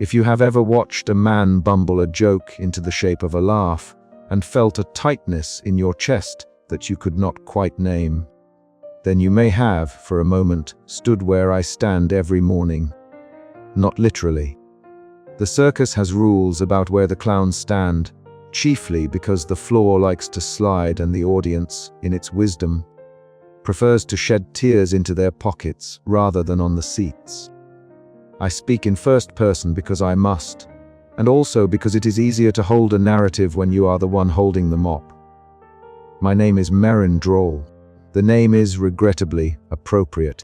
If you have ever watched a man bumble a joke into the shape of a laugh and felt a tightness in your chest that you could not quite name, then you may have, for a moment, stood where I stand every morning. Not literally. The circus has rules about where the clowns stand, chiefly because the floor likes to slide and the audience, in its wisdom, prefers to shed tears into their pockets rather than on the seats. I speak in first person because I must, and also because it is easier to hold a narrative when you are the one holding the mop. My name is Merrin Droll. The name is, regrettably, appropriate.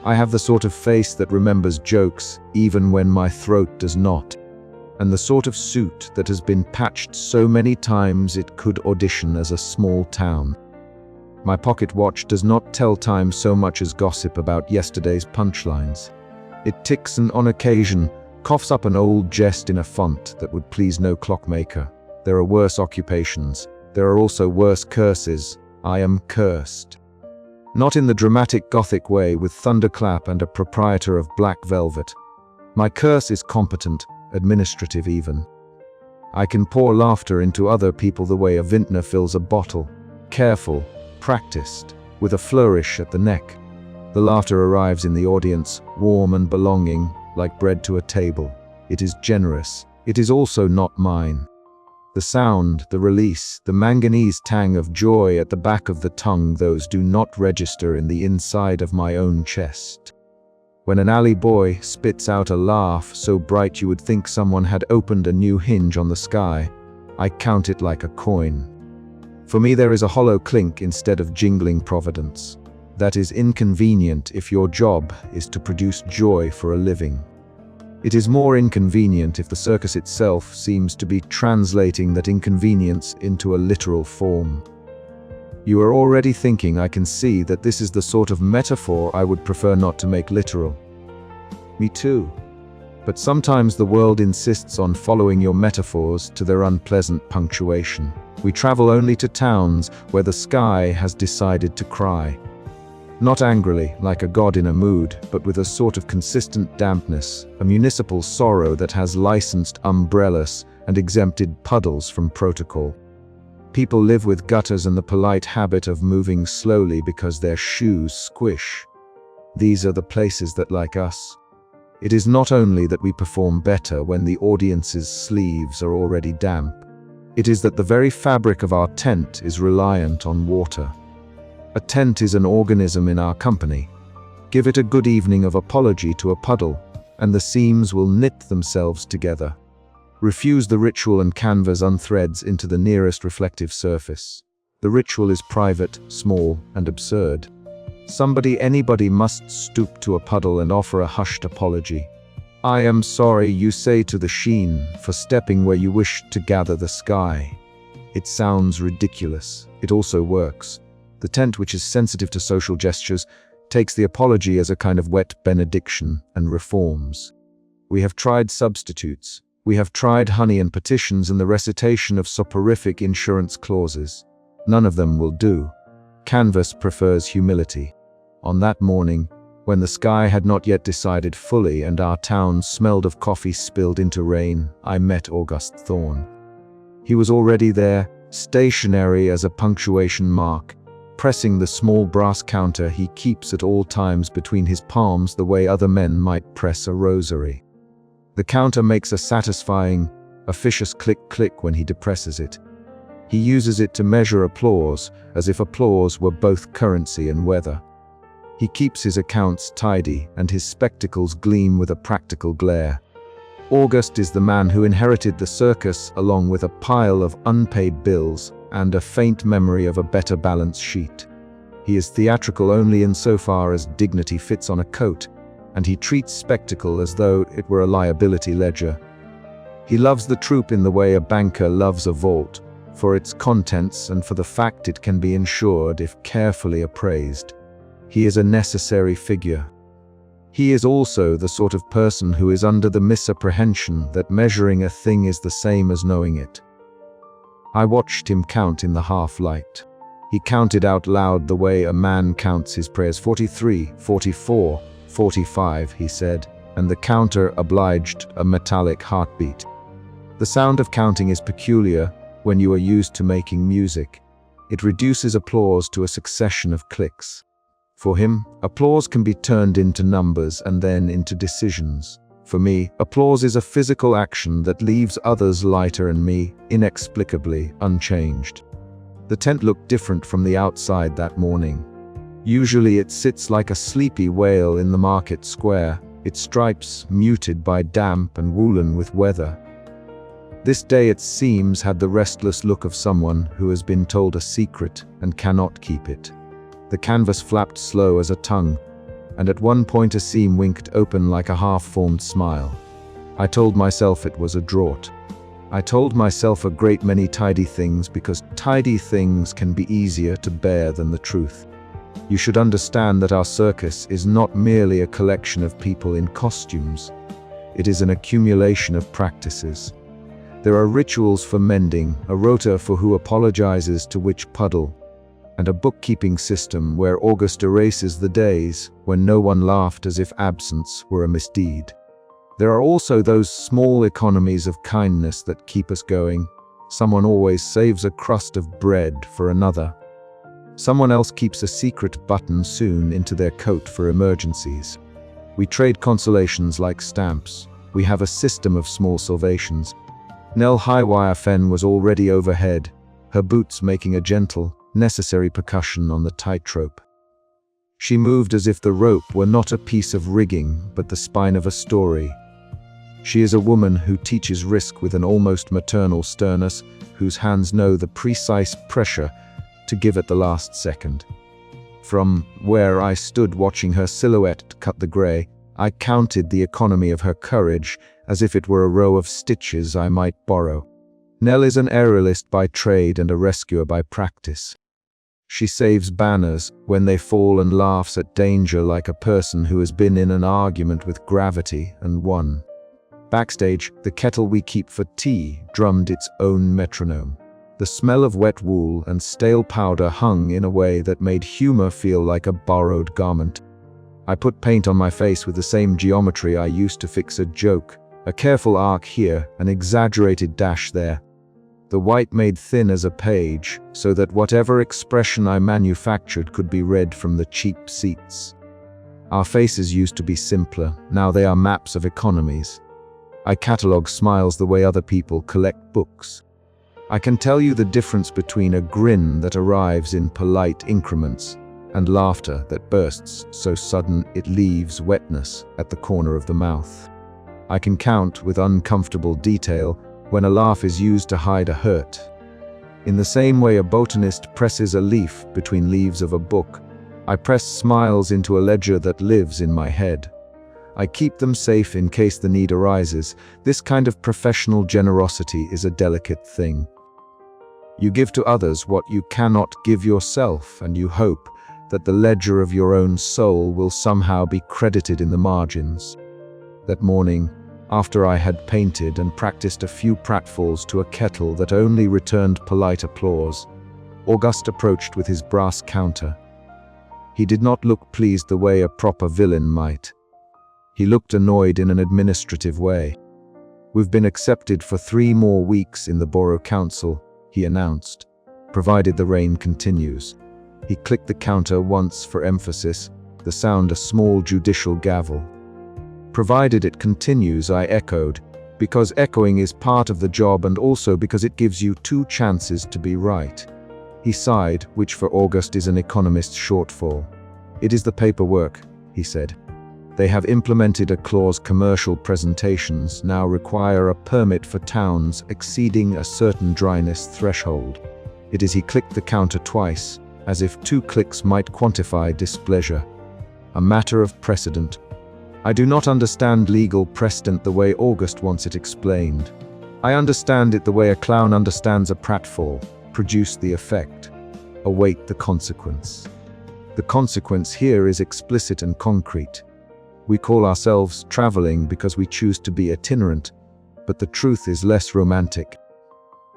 I have the sort of face that remembers jokes even when my throat does not, and the sort of suit that has been patched so many times it could audition as a small town. My pocket watch does not tell time so much as gossip about yesterday's punchlines. It ticks and on occasion coughs up an old jest in a font that would please no clockmaker. There are worse occupations. There are also worse curses. I am cursed. Not in the dramatic Gothic way with thunderclap and a proprietor of black velvet. My curse is competent, administrative even. I can pour laughter into other people the way a vintner fills a bottle. Careful, practiced, with a flourish at the neck. The laughter arrives in the audience, warm and belonging, like bread to a table. It is generous. It is also not mine. The sound, the release, the manganese tang of joy at the back of the tongue, those do not register in the inside of my own chest. When an alley boy spits out a laugh so bright you would think someone had opened a new hinge on the sky, I count it like a coin. For me there is a hollow clink instead of jingling providence. That is inconvenient if your job is to produce joy for a living. It is more inconvenient if the circus itself seems to be translating that inconvenience into a literal form. You are already thinking, I can see, that this is the sort of metaphor I would prefer not to make literal. Me too. But sometimes the world insists on following your metaphors to their unpleasant punctuation. We travel only to towns where the sky has decided to cry. Not angrily, like a god in a mood, but with a sort of consistent dampness, a municipal sorrow that has licensed umbrellas and exempted puddles from protocol. People live with gutters and the polite habit of moving slowly because their shoes squish. These are the places that like us. It is not only that we perform better when the audience's sleeves are already damp. It is that the very fabric of our tent is reliant on water. A tent is an organism in our company. Give it a good evening of apology to a puddle, and the seams will knit themselves together. Refuse the ritual and canvas unthreads into the nearest reflective surface. The ritual is private, small, and absurd. Anybody must stoop to a puddle and offer a hushed apology. I am sorry, you say to the sheen, for stepping where you wish to gather the sky. It sounds ridiculous. It also works. The tent, which is sensitive to social gestures, takes the apology as a kind of wet benediction and reforms. We have tried substitutes. We have tried honey and petitions and the recitation of soporific insurance clauses. None of them will do. Canvas prefers humility. On that morning, when the sky had not yet decided fully and our town smelled of coffee spilled into rain, I met August Thorne. He was already there, stationary as a punctuation mark, pressing the small brass counter he keeps at all times between his palms the way other men might press a rosary. The counter makes a satisfying, officious click-click when he depresses it. He uses it to measure applause, as if applause were both currency and weather. He keeps his accounts tidy, and his spectacles gleam with a practical glare. August is the man who inherited the circus along with a pile of unpaid bills and a faint memory of a better balance sheet. He is theatrical only insofar as dignity fits on a coat, and he treats spectacle as though it were a liability ledger. He loves the troupe in the way a banker loves a vault, for its contents and for the fact it can be insured if carefully appraised. He is a necessary figure. He is also the sort of person who is under the misapprehension that measuring a thing is the same as knowing it. I watched him count in the half-light. He counted out loud the way a man counts his prayers. 43, 44, 45, he said. and the counter obliged a metallic heartbeat. The sound of counting is peculiar when you are used to making music. It reduces applause to a succession of clicks. For him, applause can be turned into numbers and then into decisions. For me, applause is a physical action that leaves others lighter and me, inexplicably, unchanged. The tent looked different from the outside that morning. Usually it sits like a sleepy whale in the market square, its stripes muted by damp and woolen with weather. This day, it seems, had the restless look of someone who has been told a secret and cannot keep it. The canvas flapped slow as a tongue, and at one point a seam winked open like a half-formed smile. I told myself it was a draught. I told myself a great many tidy things because tidy things can be easier to bear than the truth. You should understand that our circus is not merely a collection of people in costumes. It is an accumulation of practices. There are rituals for mending, a rota for who apologizes to which puddle, and a bookkeeping system where August erases the days when no one laughed as if absence were a misdeed. There are also those small economies of kindness that keep us going. Someone always saves a crust of bread for another. Someone else keeps a secret button sewn into their coat for emergencies. We trade consolations like stamps. We have a system of small salvations. Nell Highwire Fen was already overhead, her boots making a gentle, necessary percussion on the tightrope. She moved as if the rope were not a piece of rigging, but the spine of a story. She is a woman who teaches risk with an almost maternal sternness, whose hands know the precise pressure to give at the last second. From where I stood watching her silhouette cut the grey, I counted the economy of her courage as if it were a row of stitches I might borrow. Nell is an aerialist by trade and a rescuer by practice. She saves banners when they fall and laughs at danger like a person who has been in an argument with gravity and won. Backstage, the kettle we keep for tea drummed its own metronome. The smell of wet wool and stale powder hung in a way that made humor feel like a borrowed garment. I put paint on my face with the same geometry I used to fix a joke, a careful arc here, an exaggerated dash there. The white made thin as a page, so that whatever expression I manufactured could be read from the cheap seats. Our faces used to be simpler, now they are maps of economies. I catalog smiles the way other people collect books. I can tell you the difference between a grin that arrives in polite increments and laughter that bursts so sudden it leaves wetness at the corner of the mouth. I can count with uncomfortable detail when a laugh is used to hide a hurt. In the same way a botanist presses a leaf between leaves of a book, I press smiles into a ledger that lives in my head. I keep them safe in case the need arises. This kind of professional generosity is a delicate thing. You give to others what you cannot give yourself, and you hope that the ledger of your own soul will somehow be credited in the margins. That morning, after I had painted and practiced a few pratfalls to a kettle that only returned polite applause, August approached with his brass counter. He did not look pleased the way a proper villain might. He looked annoyed in an administrative way. "We've been accepted for 3 more weeks in the Borough Council," he announced, "provided the rain continues." He clicked the counter once for emphasis, the sound a small judicial gavel. "Provided it continues," I echoed, because echoing is part of the job and also because it gives you 2 chances to be right. He sighed, which for August is an economist's shortfall. "It is the paperwork," he said. "They have implemented a clause commercial presentations now require a permit for towns exceeding a certain dryness threshold." It is he clicked the counter twice, as if 2 clicks might quantify displeasure. A matter of precedent. I do not understand legal precedent the way August wants it explained. I understand it the way a clown understands a pratfall. Produce the effect. Await the consequence. The consequence here is explicit and concrete. We call ourselves traveling because we choose to be itinerant, but the truth is less romantic.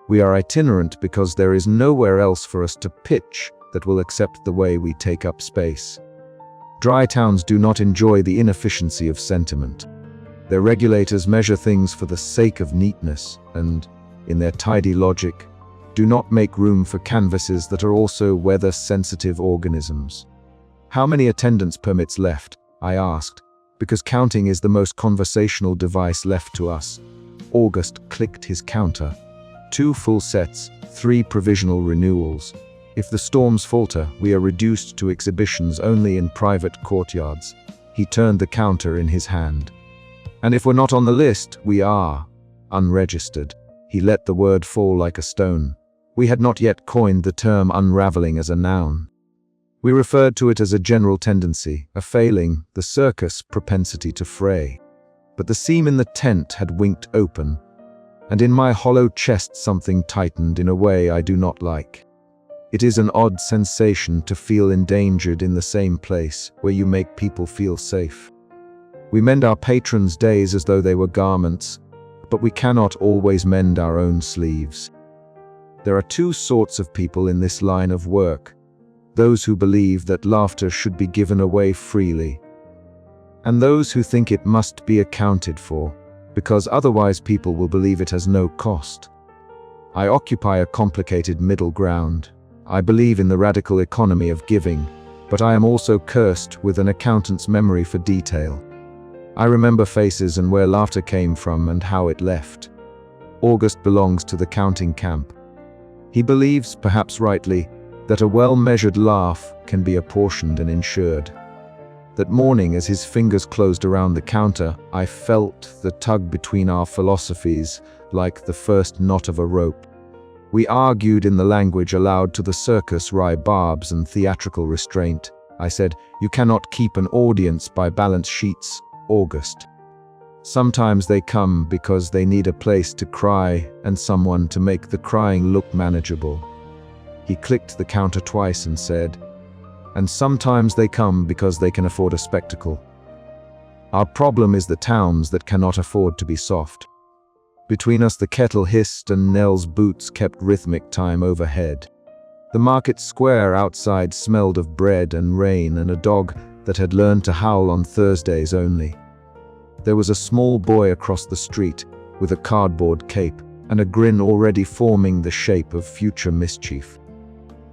We are itinerant because there is nowhere else for us to pitch that will accept the way we take up space. Dry towns do not enjoy the inefficiency of sentiment. Their regulators measure things for the sake of neatness and, in their tidy logic, do not make room for canvases that are also weather-sensitive organisms. "How many attendance permits left?" I asked, because counting is the most conversational device left to us. August clicked his counter. 2 full sets, 3 provisional renewals. If the storms falter, we are reduced to exhibitions only in private courtyards. He turned the counter in his hand. "And if we're not on the list, we are unregistered." He let the word fall like a stone. We had not yet coined the term unraveling as a noun. We referred to it as a general tendency, a failing, the circus propensity to fray. But the seam in the tent had winked open, and in my hollow chest something tightened in a way I do not like. It is an odd sensation to feel endangered in the same place where you make people feel safe. We mend our patrons' days as though they were garments, but we cannot always mend our own sleeves. There are 2 sorts of people in this line of work: those who believe that laughter should be given away freely, and those who think it must be accounted for, because otherwise people will believe it has no cost. I occupy a complicated middle ground. I believe in the radical economy of giving, but I am also cursed with an accountant's memory for detail. I remember faces and where laughter came from and how it left. August belongs to the counting camp. He believes, perhaps rightly, that a well-measured laugh can be apportioned and insured. That morning, as his fingers closed around the counter, I felt the tug between our philosophies like the first knot of a rope. We argued in the language allowed to the circus wry barbs and theatrical restraint. I said, "You cannot keep an audience by balance sheets, August. Sometimes they come because they need a place to cry and someone to make the crying look manageable." He clicked the counter twice and said, "And sometimes they come because they can afford a spectacle. Our problem is the towns that cannot afford to be soft." Between us the kettle hissed and Nell's boots kept rhythmic time overhead. The market square outside smelled of bread and rain and a dog that had learned to howl on Thursdays only. There was a small boy across the street with a cardboard cape and a grin already forming the shape of future mischief.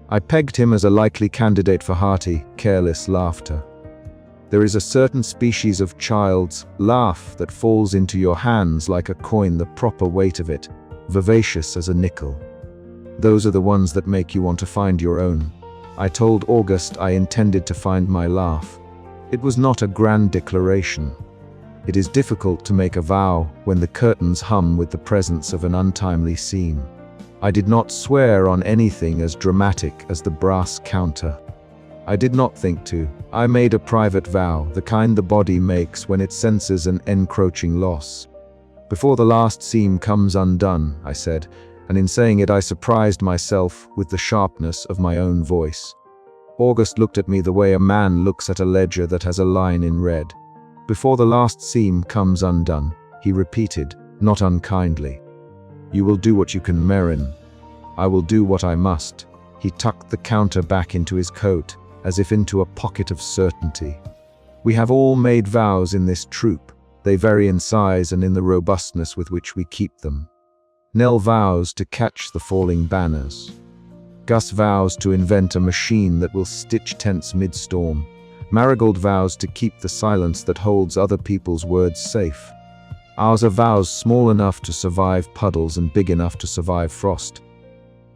I pegged him as a likely candidate for hearty, careless laughter. There is a certain species of child's laugh that falls into your hands like a coin, the proper weight of it, vivacious as a nickel. Those are the ones that make you want to find your own. I told August I intended to find my laugh. It was not a grand declaration. It is difficult to make a vow when the curtains hum with the presence of an untimely scene. I did not swear on anything as dramatic as the brass counter. I did not think to. I made a private vow, the kind the body makes when it senses an encroaching loss. "Before the last seam comes undone," I said, and in saying it I surprised myself with the sharpness of my own voice. August looked at me the way a man looks at a ledger that has a line in red. "Before the last seam comes undone," he repeated, not unkindly. "You will do what you can, Merrin. I will do what I must." He tucked the counter back into his coat, as if into a pocket of certainty. We have all made vows in this troupe. They vary in size and in the robustness with which we keep them. Nell vows to catch the falling banners. Gus vows to invent a machine that will stitch tents mid-storm. Marigold vows to keep the silence that holds other people's words safe. Ours are vows small enough to survive puddles and big enough to survive frost.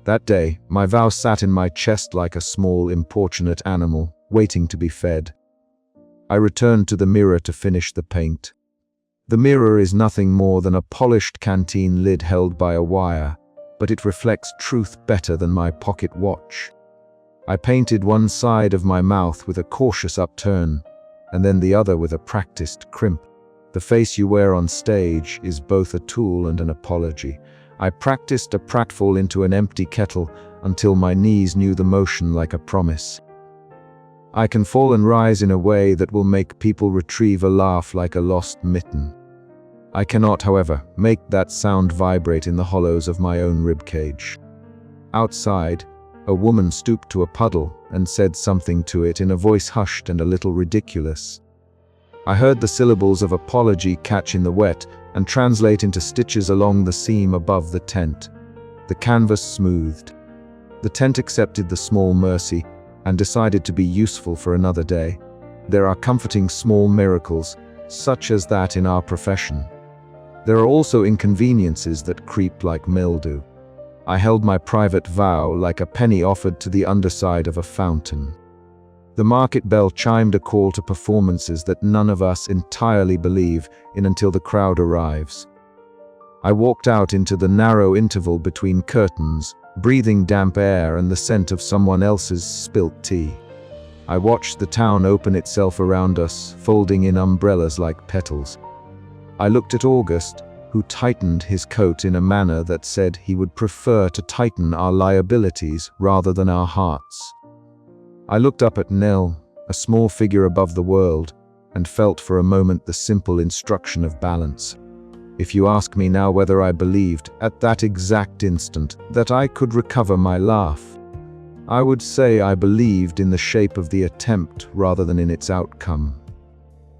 That day, my vow sat in my chest like a small, importunate animal, waiting to be fed. I returned to the mirror to finish the paint. The mirror is nothing more than a polished canteen lid held by a wire, but it reflects truth better than my pocket watch. I painted one side of my mouth with a cautious upturn, and then the other with a practiced crimp. The face you wear on stage is both a tool and an apology. I practiced a pratfall into an empty kettle until my knees knew the motion like a promise. I can fall and rise in a way that will make people retrieve a laugh like a lost mitten. I cannot, however, make that sound vibrate in the hollows of my own ribcage. Outside, a woman stooped to a puddle and said something to it in a voice hushed and a little ridiculous. I heard the syllables of apology catch in the wet and translate into stitches along the seam above the tent. The canvas smoothed. The tent accepted the small mercy and decided to be useful for another day. There are comforting small miracles, such as that in our profession. There are also inconveniences that creep like mildew. I held my private vow like a penny offered to the underside of a fountain. The market bell chimed a call to performances that none of us entirely believe in until the crowd arrives. I walked out into the narrow interval between curtains, breathing damp air and the scent of someone else's spilt tea. I watched the town open itself around us, folding in umbrellas like petals. I looked at August, who tightened his coat in a manner that said he would prefer to tighten our liabilities rather than our hearts. I looked up at Nell, a small figure above the world, and felt for a moment the simple instruction of balance. If you ask me now whether I believed, at that exact instant, that I could recover my laugh, I would say I believed in the shape of the attempt rather than in its outcome.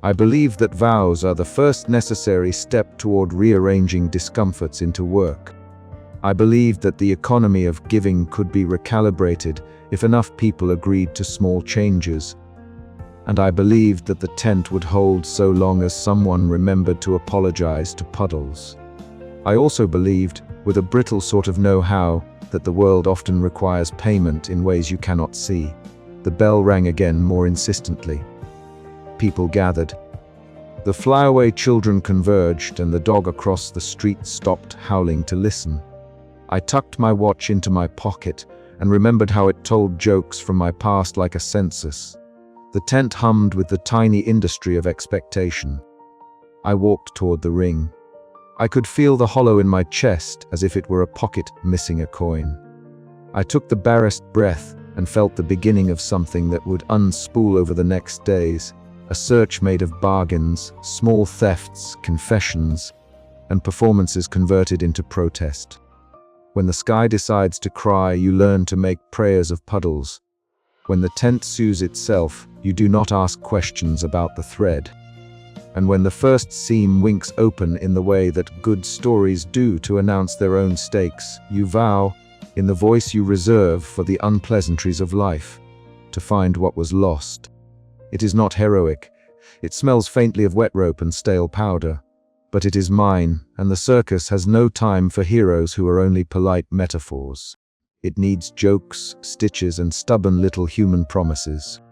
I believe that vows are the first necessary step toward rearranging discomforts into work. I believed that the economy of giving could be recalibrated if enough people agreed to small changes. And I believed that the tent would hold so long as someone remembered to apologize to Puddles. I also believed, with a brittle sort of know-how, that the world often requires payment in ways you cannot see. The bell rang again more insistently. People gathered. The flyaway children converged, and the dog across the street stopped howling to listen. I tucked my watch into my pocket and remembered how it told jokes from my past like a census. The tent hummed with the tiny industry of expectation. I walked toward the ring. I could feel the hollow in my chest as if it were a pocket missing a coin. I took the barest breath and felt the beginning of something that would unspool over the next days. A search made of bargains, small thefts, confessions, and performances converted into protest. When the sky decides to cry, you learn to make prayers of puddles. When the tent sues itself, you do not ask questions about the thread. And when the first seam winks open in the way that good stories do to announce their own stakes, you vow, in the voice you reserve for the unpleasantries of life, to find what was lost. It is not heroic. It smells faintly of wet rope and stale powder. But it is mine, and the circus has no time for heroes who are only polite metaphors. It needs jokes, stitches, and stubborn little human promises.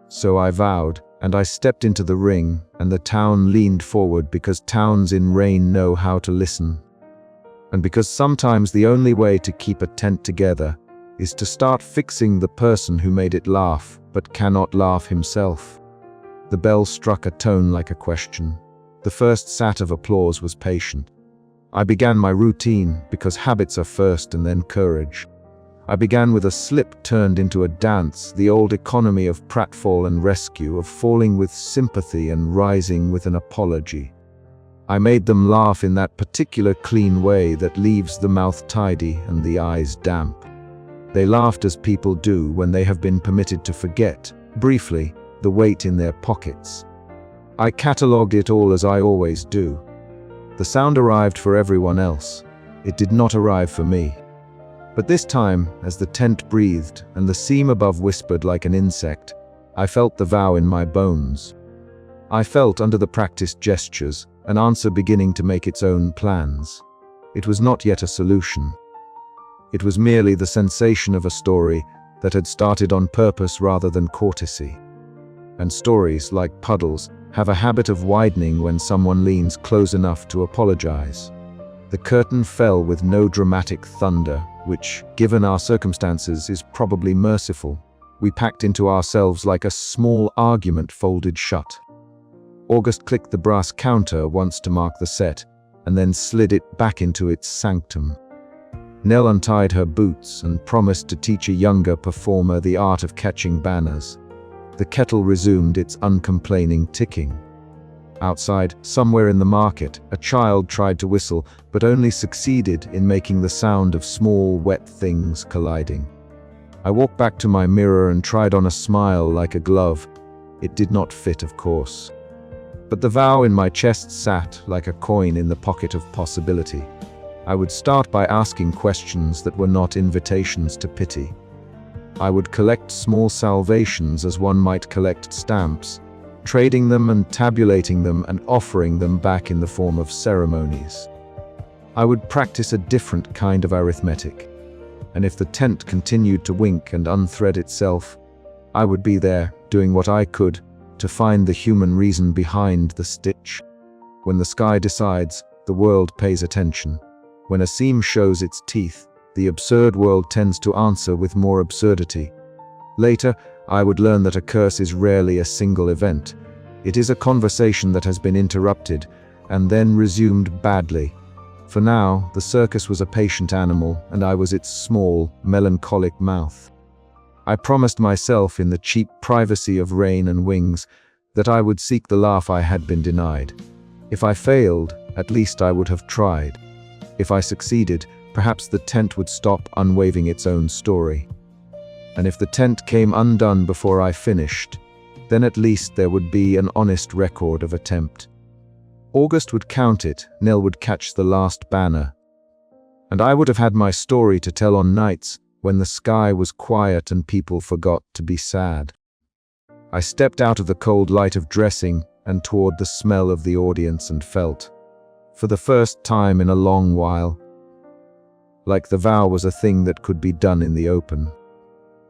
So I vowed, and I stepped into the ring, and the town leaned forward because towns in rain know how to listen. And because sometimes the only way to keep a tent together is to start fixing the person who made it laugh, but cannot laugh himself. The bell struck a tone like a question. The first sat of applause was patient. I began my routine, because habits are first and then courage. I began with a slip turned into a dance, the old economy of pratfall and rescue, of falling with sympathy and rising with an apology. I made them laugh in that particular clean way that leaves the mouth tidy and the eyes damp. They laughed as people do when they have been permitted to forget, briefly, the weight in their pockets. I catalogued it all as I always do. The sound arrived for everyone else. It did not arrive for me. But this time, as the tent breathed and the seam above whispered like an insect, I felt the vow in my bones. I felt, under the practiced gestures, an answer beginning to make its own plans. It was not yet a solution. It was merely the sensation of a story that had started on purpose rather than courtesy. And stories, like puddles, have a habit of widening when someone leans close enough to apologize. The curtain fell with no dramatic thunder, which, given our circumstances, is probably merciful. We packed into ourselves like a small argument folded shut. August clicked the brass counter once to mark the set, and then slid it back into its sanctum. Nell untied her boots and promised to teach a younger performer the art of catching banners. The kettle resumed its uncomplaining ticking. Outside, somewhere in the market, a child tried to whistle, but only succeeded in making the sound of small, wet things colliding. I walked back to my mirror and tried on a smile like a glove. It did not fit, of course. But the vow in my chest sat like a coin in the pocket of possibility. I would start by asking questions that were not invitations to pity. I would collect small salvations as one might collect stamps, trading them and tabulating them and offering them back in the form of ceremonies. I would practice a different kind of arithmetic, and if the tent continued to wink and unthread itself, I would be there, doing what I could to find the human reason behind the stitch. When the sky decides, the world pays attention. When a seam shows its teeth, the absurd world tends to answer with more absurdity. Later, I would learn that a curse is rarely a single event. It is a conversation that has been interrupted and then resumed badly. For now, the circus was a patient animal, and I was its small, melancholic mouth. I promised myself in the cheap privacy of rain and wings that I would seek the laugh I had been denied. If I failed, at least I would have tried. If I succeeded, perhaps the tent would stop unwaving its own story. And if the tent came undone before I finished, then at least there would be an honest record of attempt. August would count it, Nell would catch the last banner. And I would have had my story to tell on nights when the sky was quiet and people forgot to be sad. I stepped out of the cold light of dressing and toward the smell of the audience and felt, for the first time in a long while, like the vow was a thing that could be done in the open.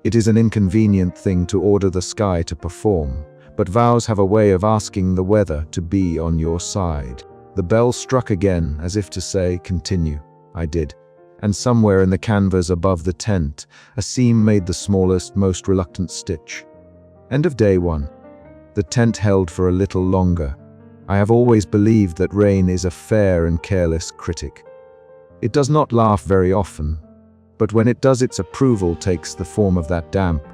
It is an inconvenient thing to order the sky to perform, but vows have a way of asking the weather to be on your side. The bell struck again, as if to say, "Continue." I did, and somewhere in the canvas above the tent, a seam made the smallest, most reluctant stitch. End of day 1. The tent held for a little longer. I have always believed that rain is a fair and careless critic. It does not laugh very often, but when it does, its approval takes the form of that damp,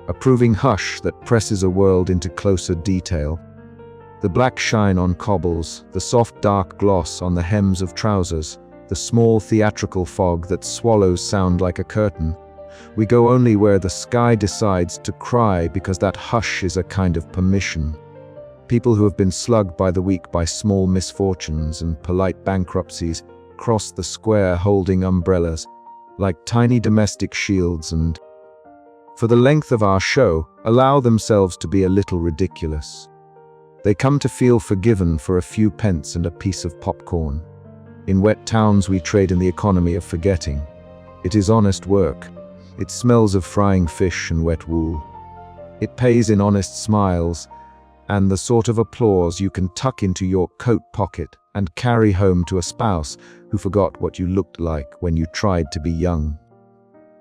approving hush that presses a world into closer detail. The black shine on cobbles, the soft dark gloss on the hems of trousers, the small theatrical fog that swallows sound like a curtain. We go only where the sky decides to cry, because that hush is a kind of permission. People who have been slugged by the week by small misfortunes and polite bankruptcies cross the square holding umbrellas, like tiny domestic shields, and, for the length of our show, allow themselves to be a little ridiculous. They come to feel forgiven for a few pence and a piece of popcorn. In wet towns we trade in the economy of forgetting. It is honest work. It smells of frying fish and wet wool. It pays in honest smiles, and the sort of applause you can tuck into your coat pocket and carry home to a spouse who forgot what you looked like when you tried to be young.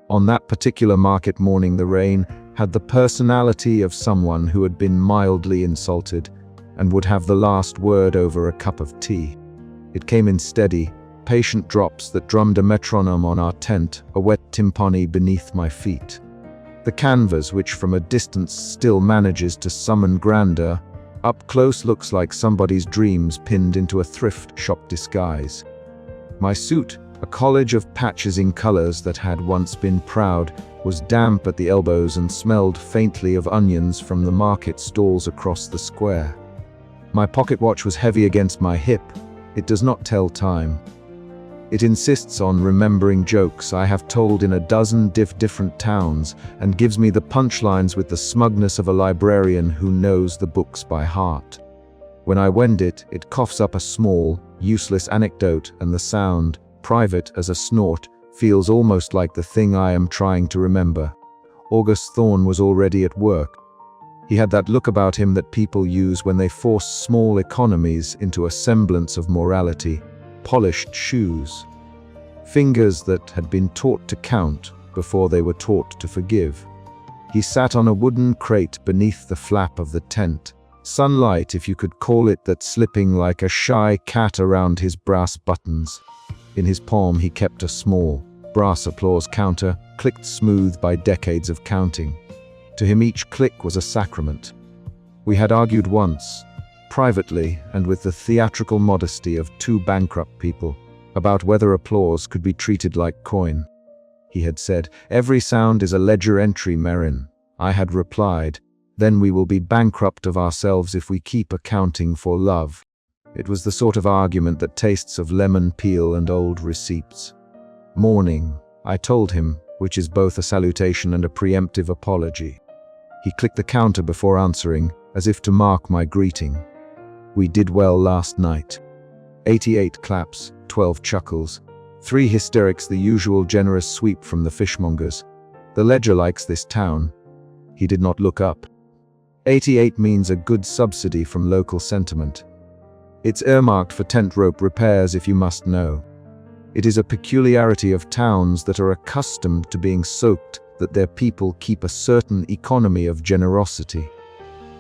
On that particular market morning, the rain had the personality of someone who had been mildly insulted and would have the last word over a cup of tea. It came in steady, patient drops that drummed a metronome on our tent, a wet timpani beneath my feet. The canvas, which from a distance still manages to summon grandeur, up close looks like somebody's dreams pinned into a thrift shop disguise. My suit, a college of patches in colors that had once been proud, was damp at the elbows and smelled faintly of onions from the market stalls across the square. My pocket watch was heavy against my hip. It does not tell time. It insists on remembering jokes I have told in a dozen different towns, and gives me the punchlines with the smugness of a librarian who knows the books by heart. When I wend it, it coughs up a small, useless anecdote, and the sound, private as a snort, feels almost like the thing I am trying to remember. August Thorne was already at work. He had that look about him that people use when they force small economies into a semblance of morality. Polished shoes. Fingers that had been taught to count before they were taught to forgive. He sat on a wooden crate beneath the flap of the tent. Sunlight, if you could call it that, slipping like a shy cat around his brass buttons. In his palm he kept a small, brass applause counter, clicked smooth by decades of counting. To him each click was a sacrament. We had argued once, privately and with the theatrical modesty of two bankrupt people, about whether applause could be treated like coin. He had said, "Every sound is a ledger entry, Merrin." I had replied, Then we will be bankrupt of ourselves if we keep accounting for love. It was the sort of argument that tastes of lemon peel and old receipts. Morning, I told him, which is both a salutation and a preemptive apology. He clicked the counter before answering, as if to mark my greeting. We did well last night. 88 claps, 12 chuckles, 3 hysterics, the usual generous sweep from the fishmongers. The ledger likes this town. He did not look up. 88 means a good subsidy from local sentiment. It's earmarked for tent rope repairs, if you must know. It is a peculiarity of towns that are accustomed to being soaked that their people keep a certain economy of generosity.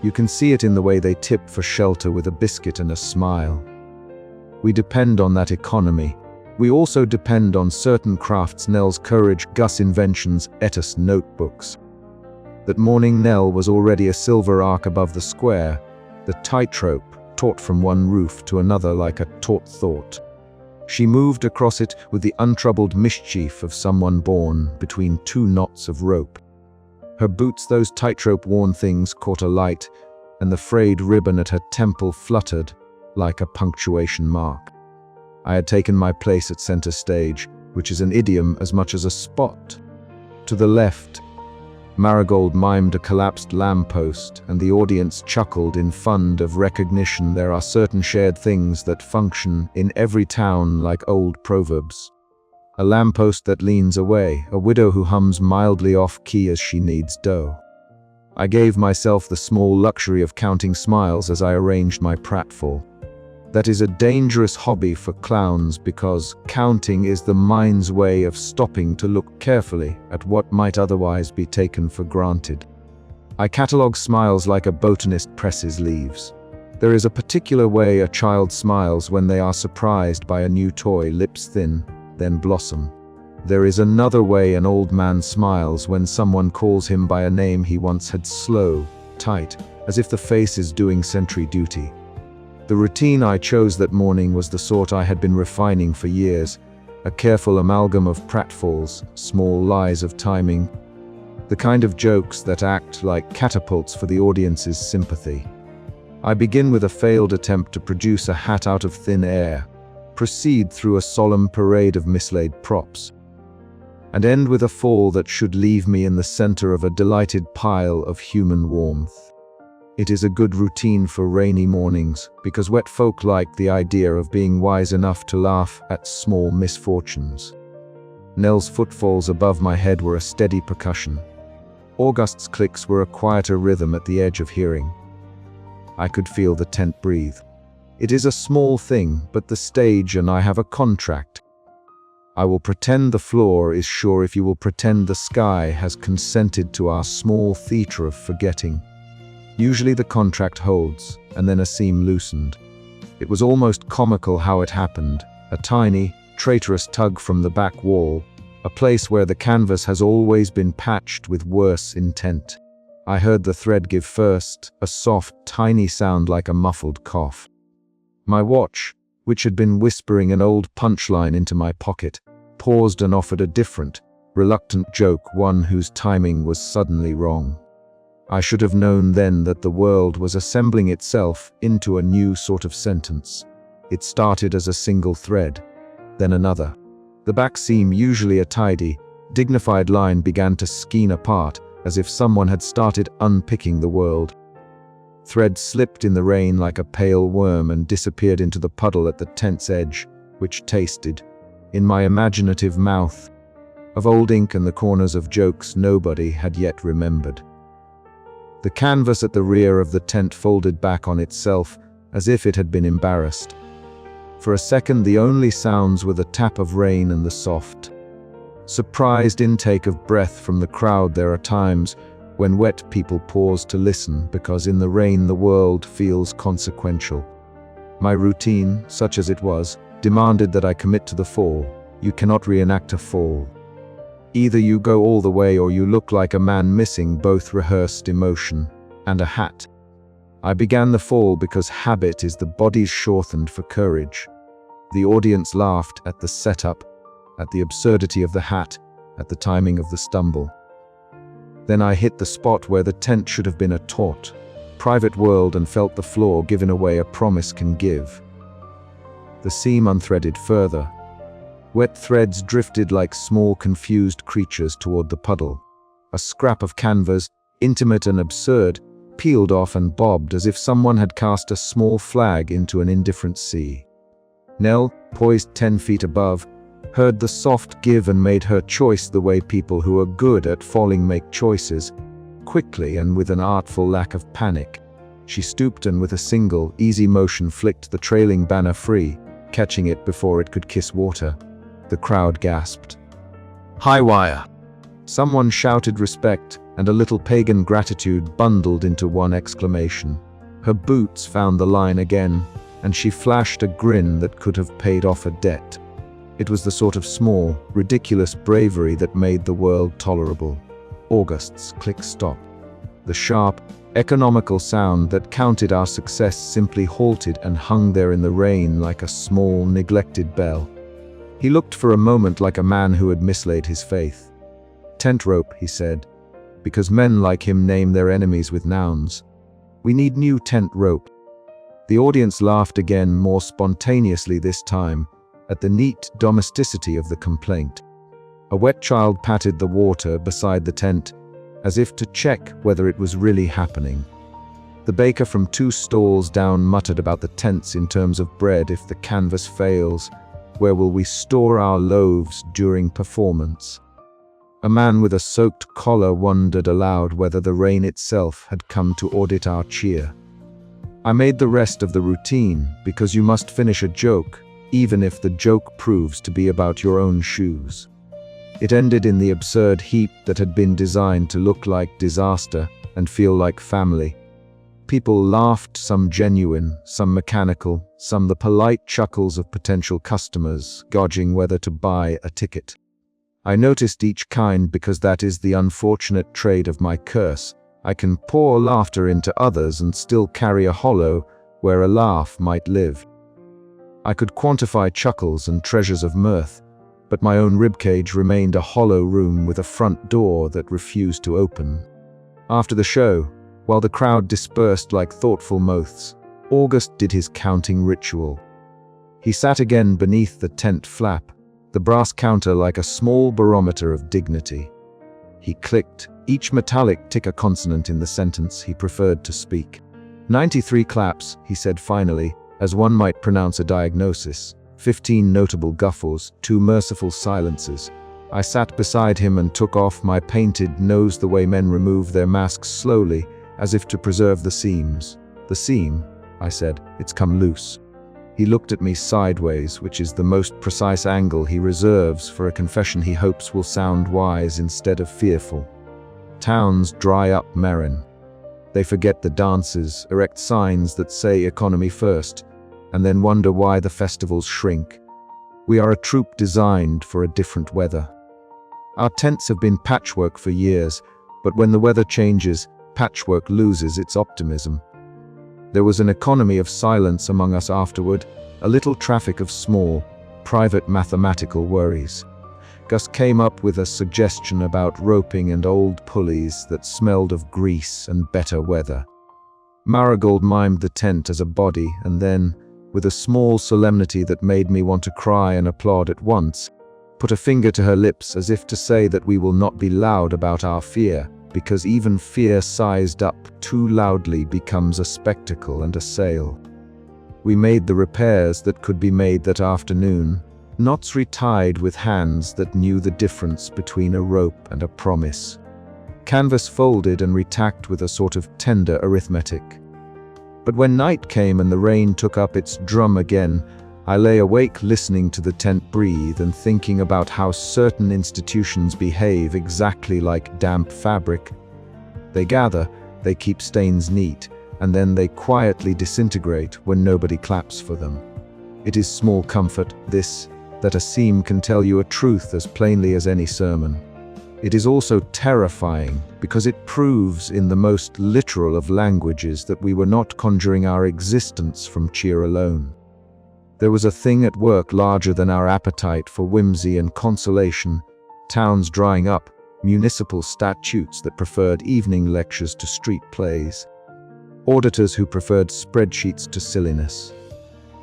You can see it in the way they tip for shelter with a biscuit and a smile. We depend on that economy. We also depend on certain crafts, Nell's courage, Gus' inventions, Etus notebooks. That morning Nell was already a silver arc above the square, the tightrope taut from one roof to another like a taut thought. She moved across it with the untroubled mischief of someone born between 2 knots of rope. Her boots, those tightrope-worn things, caught a light, and the frayed ribbon at her temple fluttered like a punctuation mark. I had taken my place at center stage, which is an idiom as much as a spot. To the left, Marigold mimed a collapsed lamppost, and the audience chuckled in fund of recognition. There are certain shared things that function in every town like old proverbs. A lamppost that leans away, a widow who hums mildly off-key as she kneads dough. I gave myself the small luxury of counting smiles as I arranged my pratfall. That is a dangerous hobby for clowns because counting is the mind's way of stopping to look carefully at what might otherwise be taken for granted. I catalogue smiles like a botanist presses leaves. There is a particular way a child smiles when they are surprised by a new toy, lips thin, then blossom. There is another way an old man smiles when someone calls him by a name he once had, slow, tight, as if the face is doing sentry duty. The routine I chose that morning was the sort I had been refining for years, a careful amalgam of pratfalls, small lies of timing, the kind of jokes that act like catapults for the audience's sympathy. I begin with a failed attempt to produce a hat out of thin air, proceed through a solemn parade of mislaid props, and end with a fall that should leave me in the center of a delighted pile of human warmth. It is a good routine for rainy mornings, because wet folk like the idea of being wise enough to laugh at small misfortunes. Nell's footfalls above my head were a steady percussion. August's clicks were a quieter rhythm at the edge of hearing. I could feel the tent breathe. It is a small thing, but the stage and I have a contract. I will pretend the floor is sure if you will pretend the sky has consented to our small theater of forgetting. Usually the contract holds, and then a seam loosened. It was almost comical how it happened, a tiny, traitorous tug from the back wall, a place where the canvas has always been patched with worse intent. I heard the thread give first, a soft, tiny sound like a muffled cough. My watch, which had been whispering an old punchline into my pocket, paused and offered a different, reluctant joke, one whose timing was suddenly wrong. I should have known then that the world was assembling itself into a new sort of sentence. It started as a single thread, then another. The back seam, usually a tidy, dignified line, began to skein apart, as if someone had started unpicking the world. Thread slipped in the rain like a pale worm and disappeared into the puddle at the tent's edge, which tasted, in my imaginative mouth, of old ink and the corners of jokes nobody had yet remembered. The canvas at the rear of the tent folded back on itself as if it had been embarrassed. For a second, the only sounds were the tap of rain and the soft, surprised intake of breath from the crowd. There are times when wet people pause to listen because in the rain the world feels consequential. My routine, such as it was, demanded that I commit to the fall. You cannot reenact a fall. Either you go all the way or you look like a man missing both rehearsed emotion and a hat. I began the fall because habit is the body's shorthand for courage. The audience laughed at the setup, at the absurdity of the hat, at the timing of the stumble. Then I hit the spot where the tent should have been a taut, private world and felt the floor giving away a promise can give. The seam unthreaded further. Wet threads drifted like small confused creatures toward the puddle. A scrap of canvas, intimate and absurd, peeled off and bobbed as if someone had cast a small flag into an indifferent sea. Nell, poised 10 feet above, heard the soft give and made her choice the way people who are good at falling make choices, quickly and with an artful lack of panic. She stooped and with a single, easy motion flicked the trailing banner free, catching it before it could kiss water. The crowd gasped. "High wire!" Someone shouted respect, and a little pagan gratitude bundled into one exclamation. Her boots found the line again, and she flashed a grin that could have paid off a debt. It was the sort of small, ridiculous bravery that made the world tolerable. August's click-stop. The sharp, economical sound that counted our success simply halted and hung there in the rain like a small, neglected bell. He looked for a moment like a man who had mislaid his faith. "Tightrope," he said, "because men like him name their enemies with nouns. We need new tightrope." The audience laughed again, more spontaneously this time, at the neat domesticity of the complaint. A wet child patted the water beside the tent, as if to check whether it was really happening. The baker from 2 stalls down muttered about the tents in terms of bread if the canvas fails. Where will we store our loaves during performance? A man with a soaked collar wondered aloud whether the rain itself had come to audit our cheer. I made the rest of the routine, because you must finish a joke, even if the joke proves to be about your own shoes. It ended in the absurd heap that had been designed to look like disaster and feel like family. People laughed, some genuine, some mechanical, some the polite chuckles of potential customers, gauging whether to buy a ticket. I noticed each kind because that is the unfortunate trade of my curse. I can pour laughter into others and still carry a hollow where a laugh might live. I could quantify chuckles and treasures of mirth, but my own ribcage remained a hollow room with a front door that refused to open. After the show, while the crowd dispersed like thoughtful moths, August did his counting ritual. He sat again beneath the tent flap, the brass counter like a small barometer of dignity. He clicked, each metallic tick a consonant in the sentence he preferred to speak. 93 claps, he said finally, as one might pronounce a diagnosis. 15 notable guffaws, 2 merciful silences. I sat beside him and took off my painted nose the way men remove their masks slowly, as if to preserve the seams. "The seam," I said, "it's come loose." He looked at me sideways, which is the most precise angle he reserves for a confession he hopes will sound wise instead of fearful. Towns dry up Marin. They forget the dances, erect signs that say economy first, and then wonder why the festivals shrink. We are a troupe designed for a different weather. Our tents have been patchwork for years, but when the weather changes, patchwork loses its optimism. There was an economy of silence among us afterward, a little traffic of small, private mathematical worries. Gus came up with a suggestion about roping and old pulleys that smelled of grease and better weather. Marigold mimed the tent as a body and then, with a small solemnity that made me want to cry and applaud at once, put a finger to her lips as if to say that we will not be loud about our fear, because even fear sized up too loudly becomes a spectacle and a sale. We made the repairs that could be made that afternoon, knots retied with hands that knew the difference between a rope and a promise. Canvas folded and retacked with a sort of tender arithmetic. But when night came and the rain took up its drum again, I lay awake listening to the tent breathe and thinking about how certain institutions behave exactly like damp fabric. They gather, they keep stains neat, and then they quietly disintegrate when nobody claps for them. It is small comfort, this, that a seam can tell you a truth as plainly as any sermon. It is also terrifying because it proves in the most literal of languages that we were not conjuring our existence from cheer alone. There was a thing at work larger than our appetite for whimsy and consolation, towns drying up, municipal statutes that preferred evening lectures to street plays, auditors who preferred spreadsheets to silliness.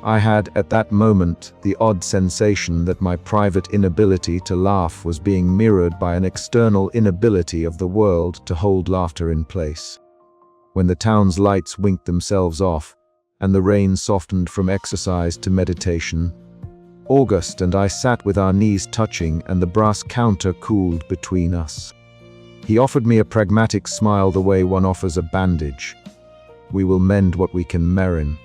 I had, at that moment, the odd sensation that my private inability to laugh was being mirrored by an external inability of the world to hold laughter in place. When the town's lights winked themselves off, and the rain softened from exercise to meditation, August and I sat with our knees touching and the brass counter cooled between us. He offered me a pragmatic smile the way one offers a bandage. "We will mend what we can mend.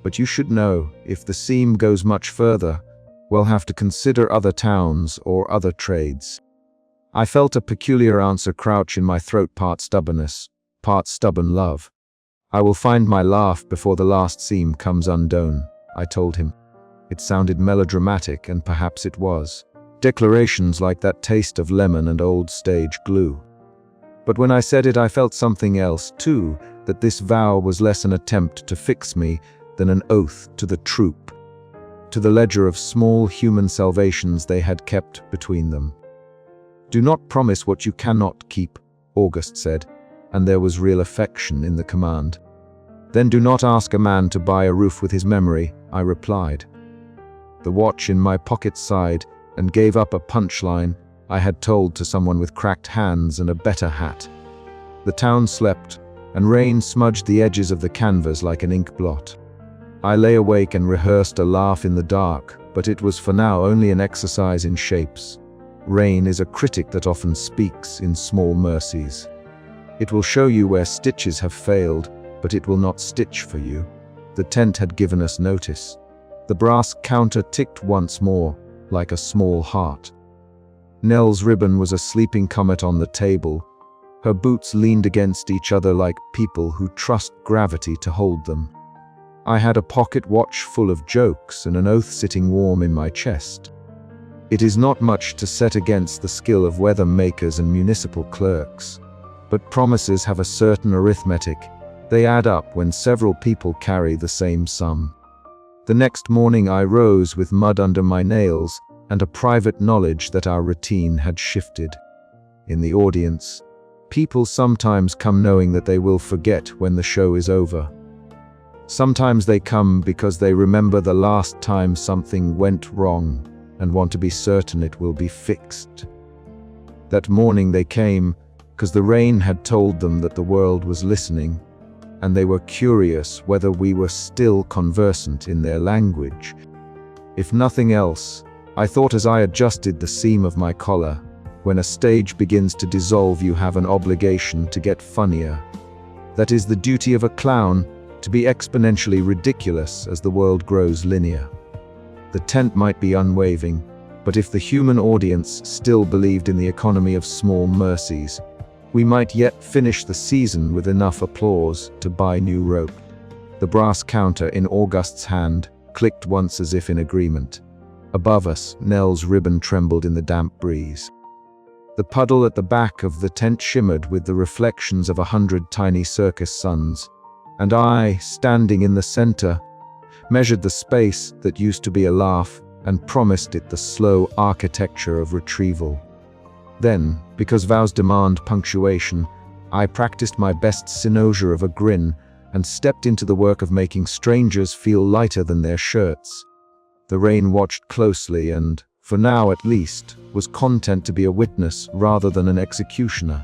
But you should know, if the seam goes much further, we'll have to consider other towns or other trades." I felt a peculiar answer crouch in my throat, part stubbornness, part stubborn love. "I will find my laugh before the last seam comes undone," I told him. It sounded melodramatic, and perhaps it was. Declarations like that taste of lemon and old stage glue. But when I said it, I felt something else, too, that this vow was less an attempt to fix me than an oath to the troop, to the ledger of small human salvations they had kept between them. "Do not promise what you cannot keep," August said, and there was real affection in the command. "Then do not ask a man to buy a roof with his memory," I replied. The watch in my pocket sighed and gave up a punchline I had told to someone with cracked hands and a better hat. The town slept, and rain smudged the edges of the canvas like an ink blot. I lay awake and rehearsed a laugh in the dark, but it was for now only an exercise in shapes. Rain is a critic that often speaks in small mercies. It will show you where stitches have failed, but it will not stitch for you. The tent had given us notice. The brass counter ticked once more, like a small heart. Nell's ribbon was a sleeping comet on the table. Her boots leaned against each other like people who trust gravity to hold them. I had a pocket watch full of jokes and an oath sitting warm in my chest. It is not much to set against the skill of weather makers and municipal clerks. But promises have a certain arithmetic. They add up when several people carry the same sum. The next morning I rose with mud under my nails and a private knowledge that our routine had shifted. In the audience, people sometimes come knowing that they will forget when the show is over. Sometimes they come because they remember the last time something went wrong and want to be certain it will be fixed. That morning they came because the rain had told them that the world was listening, and they were curious whether we were still conversant in their language. If nothing else, I thought as I adjusted the seam of my collar, when a stage begins to dissolve, you have an obligation to get funnier. That is the duty of a clown, to be exponentially ridiculous as the world grows linear. The tent might be unwavering, but if the human audience still believed in the economy of small mercies, we might yet finish the season with enough applause to buy new rope. The brass counter in August's hand clicked once as if in agreement. Above us, Nell's ribbon trembled in the damp breeze. The puddle at the back of the tent shimmered with the reflections of 100 tiny circus suns, and I, standing in the center, measured the space that used to be a laugh and promised it the slow architecture of retrieval. Then, because vows demand punctuation, I practiced my best cynosure of a grin and stepped into the work of making strangers feel lighter than their shirts. The rain watched closely and, for now at least, was content to be a witness rather than an executioner.